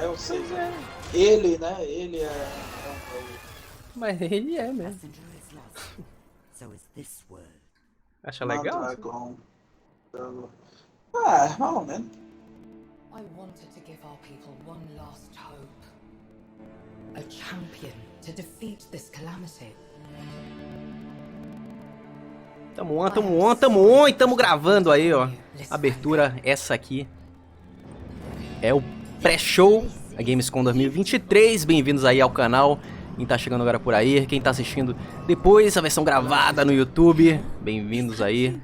né? Ou seja, Pois é. ele, né? Ele é um rei. Mas ele é mesmo. Messenger is lost. So is this word. Acha legal? Dragon. Ah, mais ou menos. I wanted to give our people one last hope. A champion to defeat this calamity. Tamo gravando aí, ó. Abertura, essa aqui é o Pré Show, a Gamescom 2023. Bem-vindos aí ao canal. Quem tá chegando agora por aí, quem tá assistindo depois a versão gravada no YouTube, bem-vindos aí.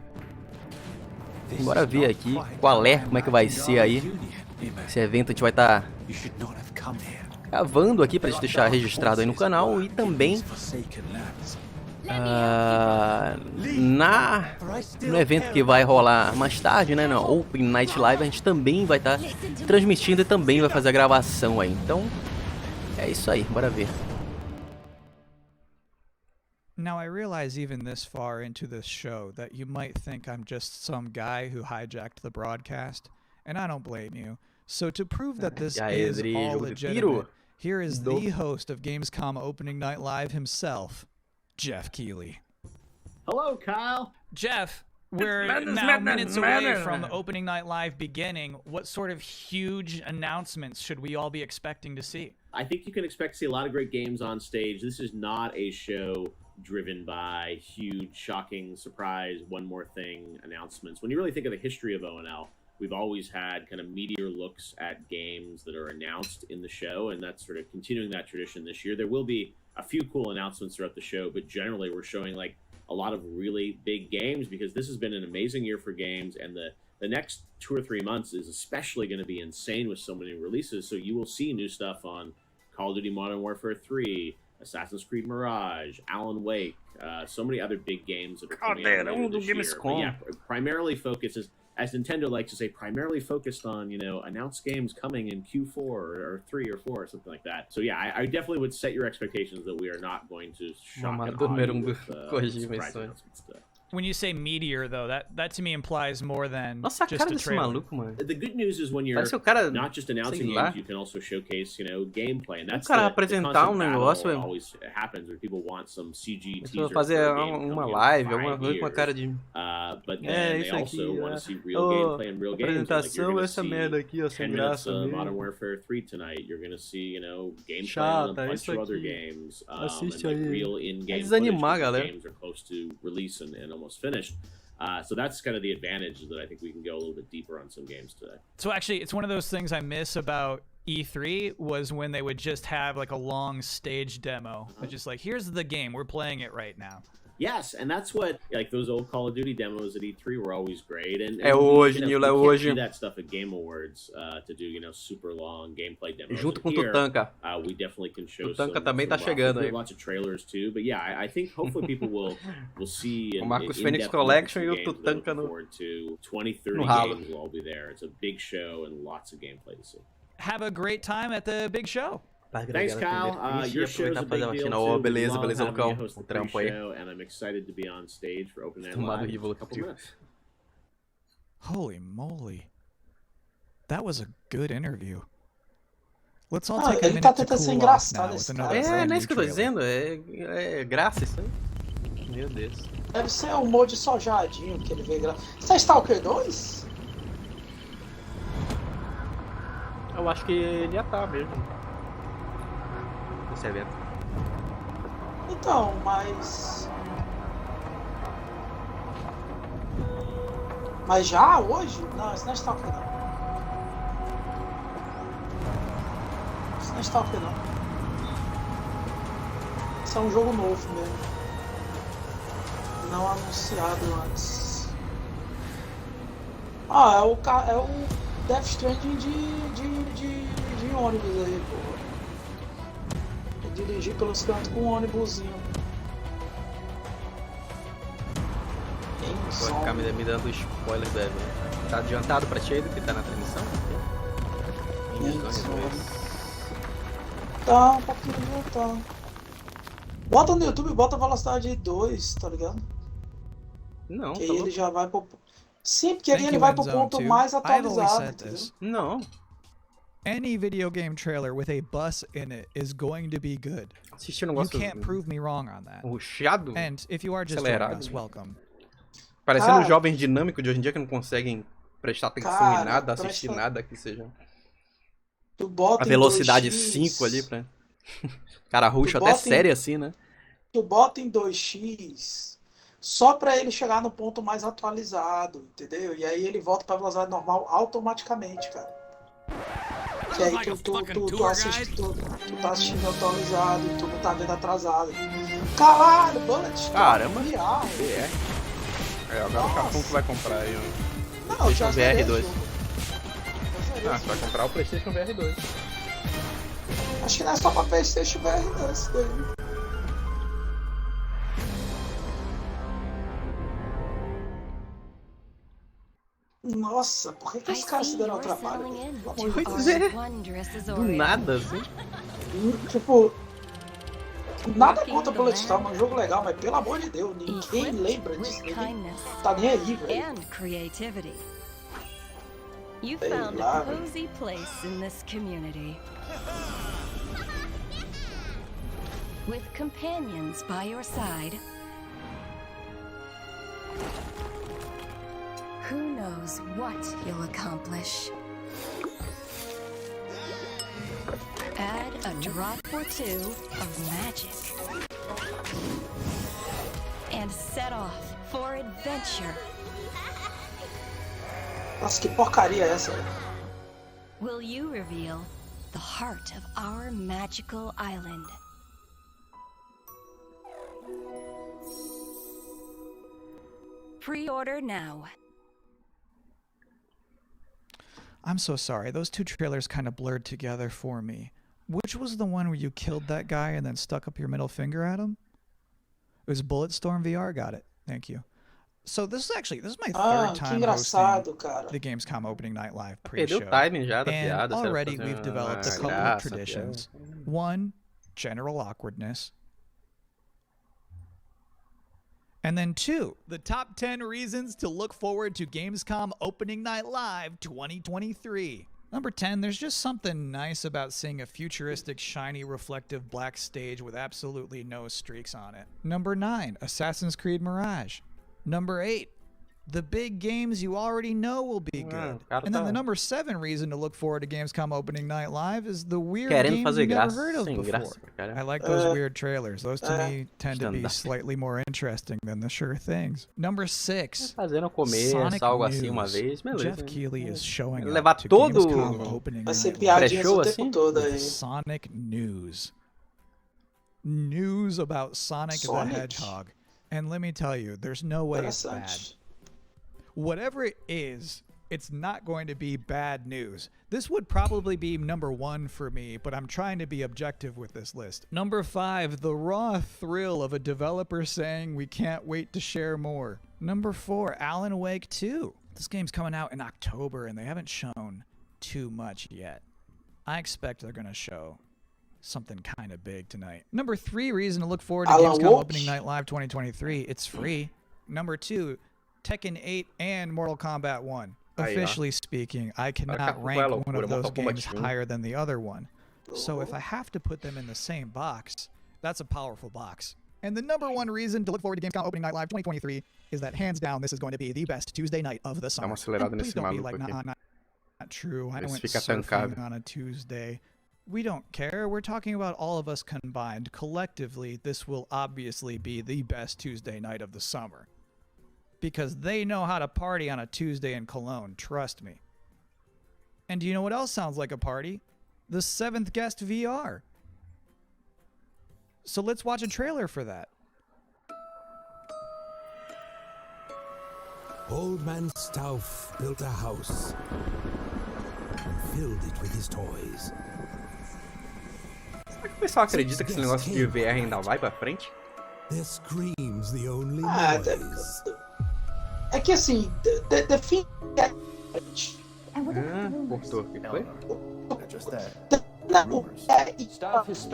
Bora ver aqui como é que vai ser aí. Esse evento a gente vai estar gravando aqui pra gente deixar registrado aí no canal e também no evento que vai rolar mais tarde, né, no Open Night Live, a gente também vai estar transmitindo e também vai fazer a gravação aí. Então, é isso aí, bora ver. Now, I realize even this far into this show that you might think I'm just some guy who hijacked the broadcast, and I don't blame you. So to prove that this is all legitimate, here is the host of Gamescom Opening Night Live himself, Jeff Keighley. Hello, Kyle. Jeff, we're now minutes away from the Opening Night Live beginning. What sort of huge announcements should we all be expecting to see? I think you can expect to see a lot of great games on stage. This is not a show driven by huge, shocking, surprise, one more thing announcements. When you really think of the history of ONL, we've always had kind of meteor looks at games that are announced in the show, and that's sort of continuing that tradition this year. There will be a few cool announcements throughout the show, but generally we're showing like a lot of really big games because this has been an amazing year for games, and the next 2 or 3 months is especially going to be insane with so many releases. So you will see new stuff on Call of Duty Modern Warfare 3, Assassin's Creed Mirage, Alan Wake, so many other big games that are coming out later this year. But yeah, primarily focuses, as Nintendo likes to say, primarily focused on, you know, announced games coming in Q4 or 3 or 4 or something like that. So yeah, I definitely would set your expectations that we are not going to shock and awe you with surprise announcements today. When you say meteor, though, that to me implies more than Nossa, a just cara a desse trailer. maluco, mano. The good news is when you're Parece o cara, not just announcing sei lá. games, you can also showcase, you know, gameplay, and that's O cara the apresentar constant negócio, battle always happens where people want some CG teaser fazer for a game uma coming in live, 5 alguma coisa com a years. cara de But then they isso also aqui, want to see real gameplay and real games. Like you're apresentação gonna essa see merda aqui, ó, 10 sem minutes graça of mesmo. Modern Warfare 3 tonight. You're gonna see, you know, gameplay Chata, on a bunch isso of other aqui. games, Assiste and like aí. real in-game Desanimar, footage galera. because games are close to release and almost finished. So that's kind of the advantage that I think we can go a little bit deeper on some games today. So actually, it's one of those things I miss about E3 was when they would just have like a long stage demo. It's just like, here's the game, we're playing it right now. Yes, and that's what, like, those old Call of Duty demos at E3 were always great. And É hoje, you know, Nilo, é you can't hoje. do that stuff at Game Awards to do, you know, super long gameplay demos. Junto com o Here, Tutanka. we definitely can show Tutanka some, também tá chegando we aí. have lots of trailers too, but yeah, I think hopefully people will see O Marcos Fênix Collection e o Tutanka no 20, 30 ralo. games will all be there. It's a big show and lots of gameplay to see. Have a great time at the big show. Thanks, Kyle. Your show's a big deal too. Beleza, We beleza, love having you Lucão. host O the Pré trampo aí. Show, and I'm excited to be on stage for Open Night Tomado Live de in just a couple voluptuoso. minutes. Holy moly. That was a good interview. Let's all take a ele tá minute to tentando ser cool off engraçado now with esse another cara. É, brand não é new isso que eu tô trailer. dizendo, é graça isso aí. Meu Deus. Deve ser o humor de sojadinho que ele veio gravar. Você é Stalker 2? Eu acho que ele já tá mesmo. Esse evento. Então, mas... Mas já hoje? Não, isso não é Stalker não. Isso não é Stalker não. Isso é um jogo novo mesmo. Não anunciado antes. Ah, é o Death Stranding de ônibus aí, pô. Dirigir pelos cantos com um ônibusinho. Pode ficar me dando spoiler do evento. Tá adiantado pra ti aí do que tá na transmissão? Tá, um pouquinho adiantado. Bota no YouTube, bota a velocidade 2, tá ligado? Não, Que tá aí louco. ele já vai pro... Sim, porque aí Thank ele you, vai pro Endzone, ponto too. mais I've always atualizado, said entendeu? this. Não. Any video game trailer with a bus in it is going to be good. Assisti um You negócio can't prove me wrong on that. rushado, And if you are just joining acelerado. us, welcome. Parecendo Cara, os jovens dinâmicos de hoje em dia que não conseguem prestar atenção em Cara, nada, assistir presta- nada que seja. Tu bota A em velocidade 2x, 5 ali pra. Cara, ruxa Tu até bota em- série assim, né? Tu bota em 2x só pra ele chegar no ponto mais atualizado, entendeu? E aí ele volta pra velocidade normal automaticamente, cara. Que aí tu assiste, tu tá assistindo atualizado, tu não tá vendo atrasado. Caralho, Bullet, Caramba. VR. VR. Agora o Capcom que vai comprar aí o Não, PlayStation zerei VR 2. esse jogo. Já zerei Ah, esse você vai comprar o PlayStation VR 2. jogo. Acho que não é só pra PlayStation VR, não, isso daí. Nossa, por que os caras se deram trabalho? Pelo amor de Deus. Pois é. Do nada, assim. Tipo, nada contra Bullet Storm, é um jogo legal, mas pelo amor de Deus, ninguém lembra disso. Ninguém tá nem aí, velho. And creativity. You Hey, found a Larry. cozy place in this community. With companions by your side. Who knows what you'll accomplish? Add a drop or two of magic. And set off for adventure. Nossa, que porcaria é essa? Will you reveal the heart of our magical island? Pre-order now. I'm so sorry. Those two trailers kind of blurred together for me. Which was the one where you killed that guy and then stuck up your middle finger at him? It was Bulletstorm VR. Got it. Thank you. So this is my Ah, third que time engraçado, hosting cara. the Gamescom opening night live Perdeu pre-show. o timing já da And piada. você already vai fazer we've developed a uma couple of graça, traditions. piada. One, general awkwardness. And then two, the top 10 reasons to look forward to Gamescom Opening Night Live 2023. Number 10, there's just something nice about seeing a futuristic, shiny, reflective black stage with absolutely no streaks on it. Number 9, Assassin's Creed Mirage. Number 8, the big games you already know will be good. And then the number 7 reason to look forward to Gamescom Opening Night Live is the weird Querendo games fazer you never graça, heard of sem before. graça pra caramba. I like those weird trailers. Those to me tend to be stand-up. slightly more interesting than the sure things. Number 6, Fazendo comer Sonic algo News. assim uma vez, beleza. Jeff Keighley is showing Levar up to todo- Gamescom Opening Vai ser Night piadinha Pré-show o tempo assim? todo with aí. Sonic News. News about Sonic the Sonic? Hedgehog. And let me tell you, there's no way it's bad. Interessante. Whatever it is, it's not going to be bad news. This would probably be number 1 for me, but I'm trying to be objective with this list. Number 5, the raw thrill of a developer saying we can't wait to share more. Number 4, Alan Wake 2. This game's coming out in October and they haven't shown too much yet. I expect they're going to show something kind of big tonight. Number 3 reason to look forward to Alan Gamescom Wake? Opening Night Live 2023. It's free. Number 2, Tekken 8 and Mortal Kombat 1. Aí, ó. Officially speaking, I cannot Acabou rank a one loucura, of those Mortal Kombat games 1. higher than the other one. So if I have to put them in the same box, that's a powerful box. And the number 1 reason to look forward to Gamescom Opening Night Live 2023 is that hands down this is going to be the best Tuesday night of the Dá summer. uma acelerada And please nesse don't be maluco like, aqui. nah, not true. I Esse went fica surfing tancado. on a Tuesday. We don't care. We're talking about all of us combined. Collectively, this will obviously be the best Tuesday night of the summer. Because they know how to party on a Tuesday in Cologne, trust me. And do you know what else sounds like a party? The 7th Guest VR. So let's watch a trailer for that. Old Man Stauff built a house and filled it with his toys. Será que o pessoal acredita que esse negócio de VR ainda vai pra frente? Their screams the only Ah, noise. é que assim, define. Cortou. O que foi?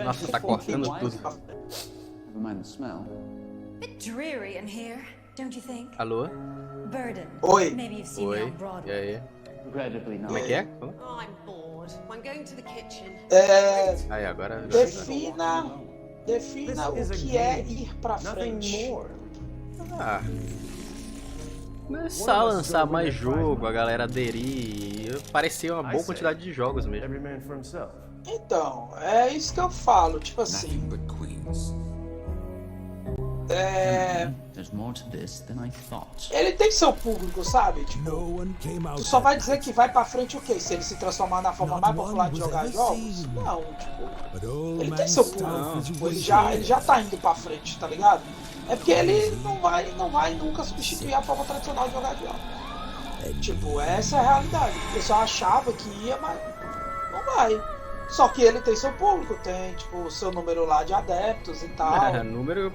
Nossa, tá cortando tudo. Never mind the smell. Bit dreary in here, don't you think? Alô? Burden. Oi. Maybe you've seen me Oi. on E Broadway. aí? Incredibly not. Como é que é? I'm bored. Aí, agora... Defina o que é ir pra frente. Ah... Começar a lançar mais jogo, a galera aderir, parecia uma boa quantidade de jogos mesmo. Então, é isso que eu falo, tipo assim. Ele tem seu público, sabe? Tipo, tu só vai dizer que vai pra frente o quê? Se ele se transformar na forma mais popular de jogar jogos? Não, tipo, ele tem seu público, tipo, ele já tá indo pra frente, tá ligado? É porque ele não vai nunca substituir a forma tradicional de jogar jogo. Tipo, essa é a realidade. O pessoal achava que ia, mas não vai. Só que ele tem seu público, tem tipo seu número lá de adeptos e tal. Número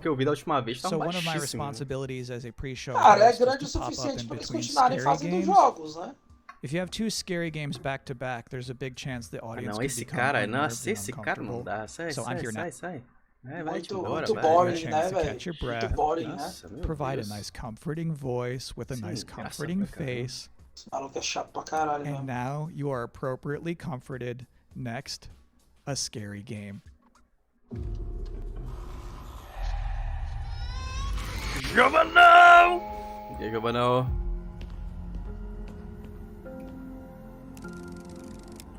que eu vi da última vez tá one of my baixíssimo. responsibilities as a pre-show Cara, é host is grande o to pop up suficiente in para eles between continuarem scary fazendo games. jogos, né? If you have two scary games back to back, there's a big chance the audience Não, could esse become cara, unnerved nossa, and esse cara não uncomfortable. dá. Sai, So I'm here now. sai. Vai Muito vai. boring, Chance né, to velho? catch your Muito breath. boring, né? Nossa, meu Provide Deus. a nice comforting voice with a nice comforting face. Esse maluco é chato pra caralho, And né? now you are appropriately comforted. Next, a scary game. Giovanão! E aí, Giovanão?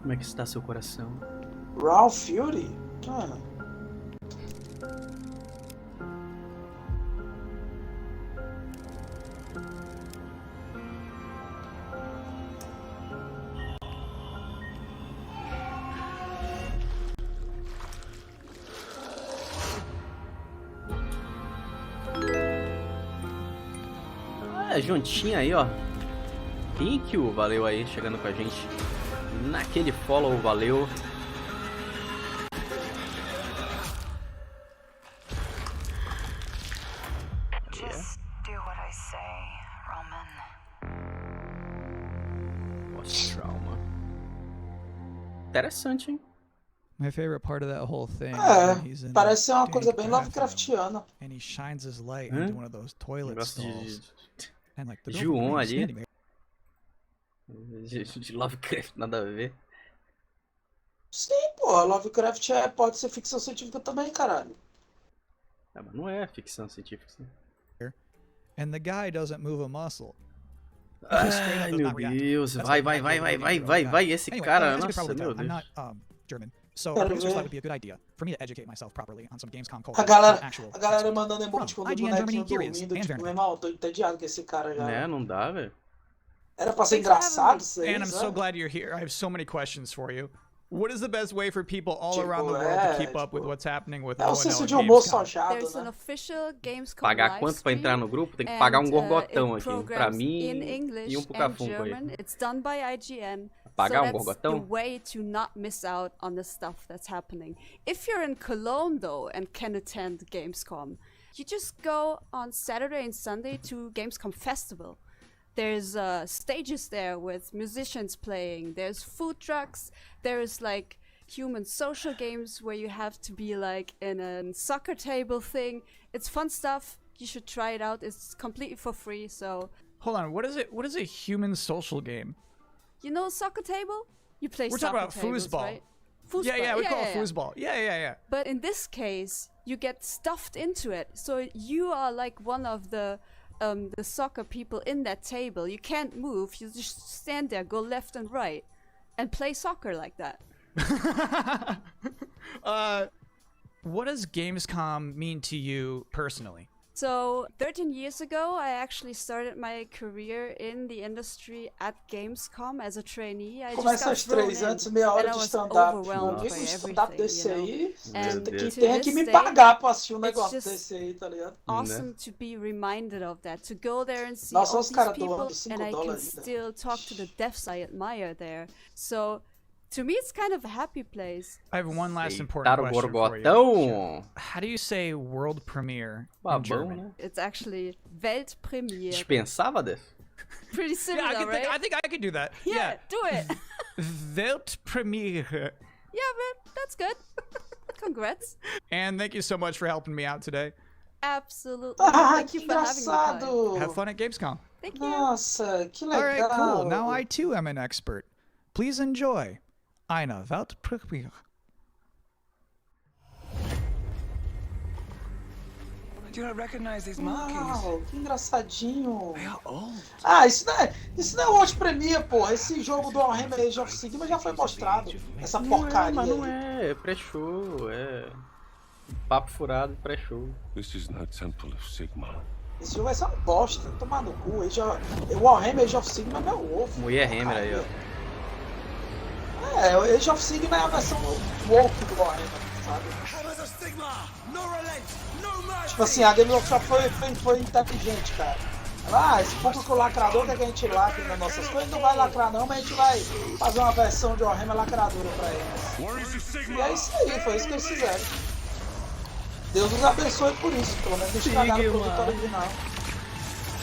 Como é que está seu coração? Raw Fury? Juntinho aí, ó. Thank you, valeu aí, chegando com a gente. Naquele follow, valeu. Just do what I say, Roman. Pós-trauma. Interessante, hein? My favorite part of that whole thing is when he's in Parece ser a uma coisa dank bem bathroom Lovecraftiana. and he shines his light into one of those toilet Negócio stalls. And like the Ju-on girlfriend ali. standing there. De Lovecraft, nada a ver. Sim, pô, Lovecraft pode ser ficção científica também, caralho. Ah, mas não é ficção científica. And the guy doesn't move a muscle. Ai, meu Deus. Vai. Esse cara, nossa, meu I'm Deus. not German. So I just thought it would be a good idea for me to educate myself properly on some Gamescom culture. A galera actual mandando emoticon do IGN Germany, bonequinho here he is, dormindo, and tipo, Werner. meu irmão, tô entediado com esse cara já. Né, não dá, velho. Era pra ser engraçado isso aí, And I'm so sabe? glad you're here. I have so many questions for you. What is the best way for people all Tipo, around the world to keep up with what's happening with É o ONL senso and de humor Gamescom? sojado, There's an né? official Gamescom Pagar live quanto pra entrar no stream, grupo? Tem que pagar um gorgotão it aqui. Um pra programs mim in English e um pro and Cafunco aí. German. It's done by IGN. Pagar so um that's gorgotão? the way to not miss out on the stuff that's happening. If you're in Cologne though and can attend Gamescom, you just go on Saturday and Sunday to Gamescom Festival. There's stages there with musicians playing. There's food trucks. There's like human social games where you have to be like in a soccer table thing. It's fun stuff. You should try it out. It's completely for free. So Hold on, what is it? What is a human social game? you know soccer table? You play We're soccer talking about tables, foosball. right? Yeah, we call it yeah. foosball. Yeah. But in this case, you get stuffed into it. So you are like one of the soccer people in that table. You can't move. You just stand there, go left and right, and play soccer like that. What does Gamescom mean to you personally? So 13 years ago, I actually started my career in the industry at Gamescom as a trainee. I Começa às just got thrown 3 in, antes, meia and hora I de was stand-up. Meu overwhelmed amigo, by um stand-up everything, desse you know? aí, And tem to que this me day, pagar pra assistir um it's negócio just desse aí, tá ligado? awesome to be reminded of that, to go there and see Nossa, all os these caras people, doando $5 and I can ainda. still talk to the devs I admire there. So to me, it's kind of a happy place. I have one last important Eitaram o question for you. gorgotão. How do you say world premiere in Babão, German? né? It's actually Weltpremiere. Dispensava desse? Pretty similar, Yeah, right? I think I could do that. yeah, do it. Weltpremiere. Yeah, man, that's good. Congrats. And thank you so much for helping me out today. Absolutely. Ah, Thank que you for having me, Kai. engraçado! Have fun at Gamescom. Thank you. Nossa, que All legal! right, cool. Now I too am an expert. Please enjoy Eine Weltpremiere. Do not recognize these markings. Uau, que engraçadinho. They are old. Ah, isso não é Watch Premiere, porra. Esse jogo do Warhammer Age of Sigmar já foi mostrado. Essa porcaria. Mas não é pré-show, é papo furado pré-show. This is no Temple of Sigmar. Esse jogo vai ser uma bosta, tomar no cu. O Warhammer Age of Sigmar é meu ovo. Mulher Hammer aí, ó. É, o Age of Sigmar é a versão woke do Warhammer, sabe? Tipo assim, a Game Workshop foi inteligente, cara. Esse público lacrador quer que a gente lacre nas nossas coisas, não vai lacrar não, mas a gente vai fazer uma versão de Warhammer lacradora pra eles. E é isso aí, foi isso que eles fizeram. Deus nos abençoe por isso, pelo menos eles cagaram o produto original.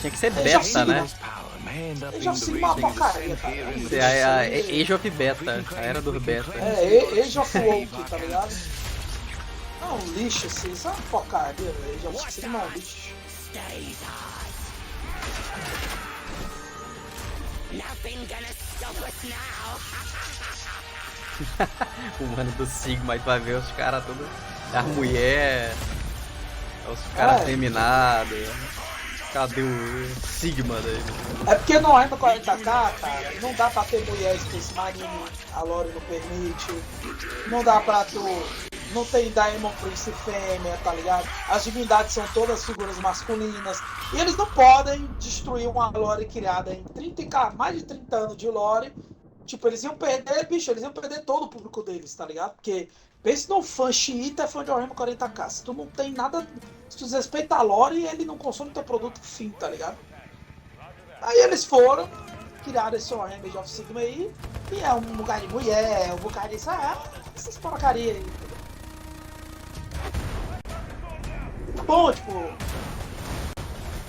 Tinha que ser beta, né? Age of Sigmar é uma porcaria, cara. Age of Beta, a era do beta. Age of Woke, tá ligado? É um lixo, assim, isso é uma porcaria, Age of Sigmar é um lixo. O mano do Sigma, aí tu vai ver os caras todos. As mulheres, os caras feminados. Cadê o Sigma daí? É porque no Warhammer 40k, cara, não dá pra ter mulheres que esse anime, a lore não permite. Não dá pra tu. Não tem Daemon Prince fêmea, tá ligado? As divindades são todas figuras masculinas. E eles não podem destruir uma lore criada em 30k, mais de 30 anos de lore. Tipo, eles iam perder, bicho, eles iam perder todo o público deles, tá ligado? Porque pense no fã xiita é fã de Warhammer 40k. Se tu não tem nada, se tu desrespeita a lore, ele não consome teu produto fim, tá ligado? Aí eles foram, criaram esse Warhammer Age of Sigmar aí, e é um lugar de mulher, um bocado disso, essas porcarias aí. Bom, tipo,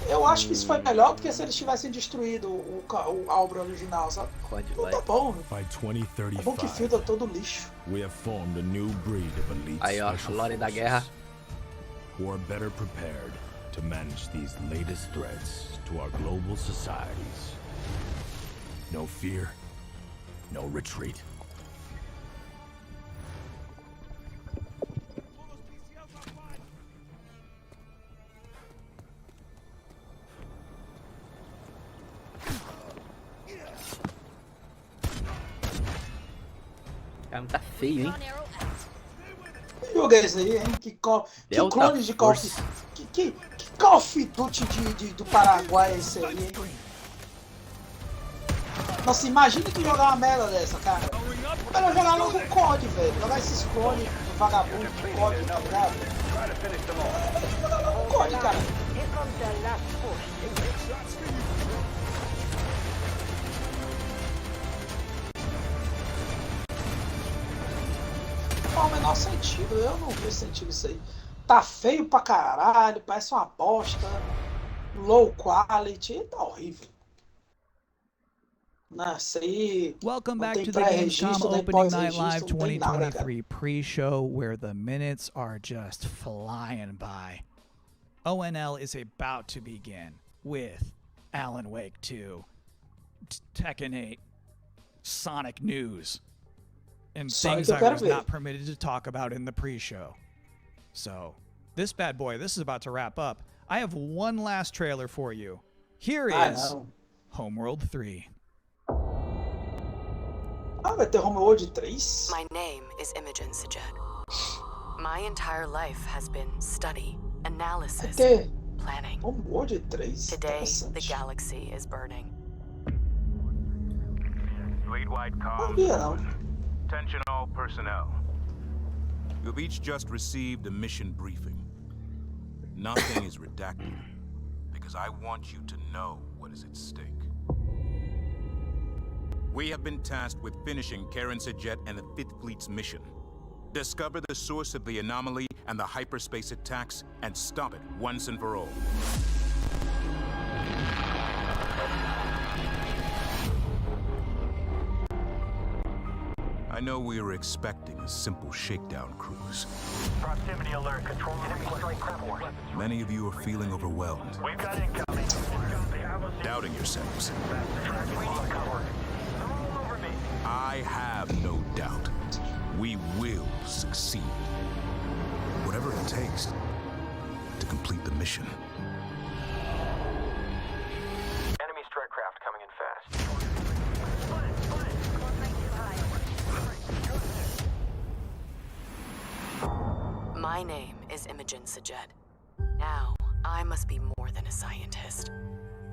eu acho que isso foi melhor do que se eles tivessem destruído a obra original, sabe? Então tá bom. É bom que filtra todo lixo. Aí, ó, lore da guerra. Who are better prepared to manage these latest threats to our global societies. No fear, no retreat. Cara, tá feio, hein? Que jogo é esse aí, hein? Que clone de Call of... Que Call of Duty do Paraguai é esse aí, hein? Nossa, imagina tu jogar uma merda dessa, cara. É melhor jogar logo o COD, velho. Jogar esses clones vagabundo do COD, tá ligado? Jogar logo o COD, cara. Não faz o menor sentido, eu não vejo sentido isso aí. Tá feio pra caralho, parece uma bosta. Low quality, tá horrível. Nossa, aí. Welcome back to the GameScom Opening Night Live 2023 pre-show, where the minutes are just flying by. ONL is about to begin with Alan Wake 2, Tekken 8, Sonic News, and things I was not permitted to talk about in the pre-show. So, this bad boy, this is about to wrap up. I have one last trailer for you. Here is Homeworld 3. Vai ter Homeworld 3? My name is Imogen Sajet. My entire life has been study, analysis, planning. Homeworld 3? Today, the galaxy is burning. Fleet-wide comms. Attention all personnel. You've each just received a mission briefing. Nothing is redacted, because I want you to know what is at stake. We have been tasked with finishing Karen Sajet and the 5th Fleet's mission. Discover the source of the anomaly and the hyperspace attacks, and stop it once and for all. I know we were expecting a simple shakedown cruise. Proximity alert, control room. Many of you are feeling overwhelmed. We've got incoming. Doubting yourselves. I have no doubt. We will succeed. Whatever it takes to complete the mission. Enemy strike craft coming in fast. My name is Imogen Sajet. Now, I must be more than a scientist.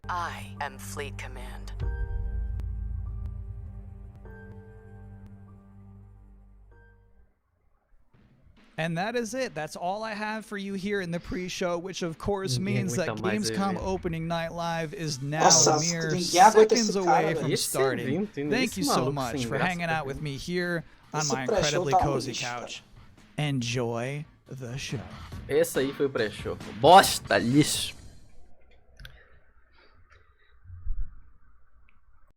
I am Fleet Command. And that is it. That's all I have for you here in the pre-show, which of course means that Gamescom Opening Night Live is now mere seconds away from starting. Thank you so much for hanging out with me here on my incredibly cozy couch. Enjoy the show. Esse aí foi o pré-show. Bosta, lixo.